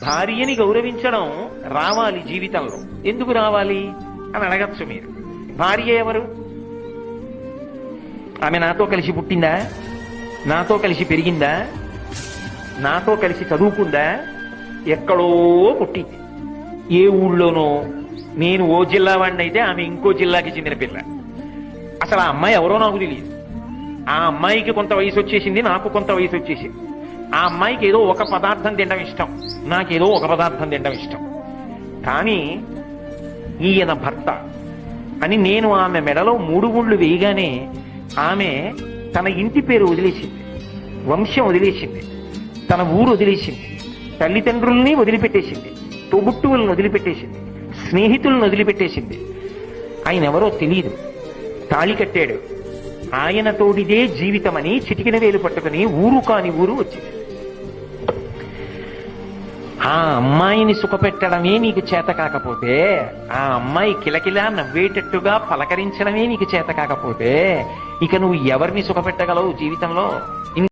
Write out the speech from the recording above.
భార్యని గౌరవించడం రావాలి జీవితంలో. ఎందుకు రావాలి అని అడగచ్చు మీరు. భార్య ఎవరు? ఆమె నాతో కలిసి పుట్టిందా? నాతో కలిసి పెరిగిందా? నాతో కలిసి చదువుకుందా? ఎక్కడో పుట్టింది, ఏ ఊళ్ళోనో. నేను ఓ జిల్లా వాడిని అయితే ఆమె ఇంకో జిల్లాకి చెందిన పిల్ల. అసలు ఆ అమ్మాయి ఎవరో నాకు తెలియదు. ఆ అమ్మాయికి కొంత వయసు వచ్చేసింది, నాకు కొంత వయసు వచ్చేసింది. ఆ అమ్మాయికి ఏదో ఒక పదార్థం తినడం ఇష్టం, నాకేదో ఒక పదార్థం తినడం ఇష్టం. కానీ ఈయన భర్త అని నేను ఆమె మెడలో 3 ముళ్ళు వేయగానే ఆమె తన ఇంటి పేరు వదిలేసింది, వంశం వదిలేసింది, తన ఊరు వదిలేసింది, తల్లిదండ్రుల్ని వదిలిపెట్టేసింది, తోబుట్టువులను వదిలిపెట్టేసింది, స్నేహితులను వదిలిపెట్టేసింది. ఆయన ఎవరో తెలియదు, తాళి కట్టాడు. ఆయన తోడిదే జీవితమని చిటికిన వేలు పట్టుకుని ఊరు కాని ఊరు వచ్చింది. ఆ అమ్మాయిని సుఖపెట్టడమే నీకు చేత కాకపోతే, ఆ అమ్మాయి కిలకిలా నవ్వేటట్టుగా పలకరించడమే నీకు చేత కాకపోతే, ఇక నువ్వు ఎవరిని సుఖపెట్టగలవు జీవితంలో?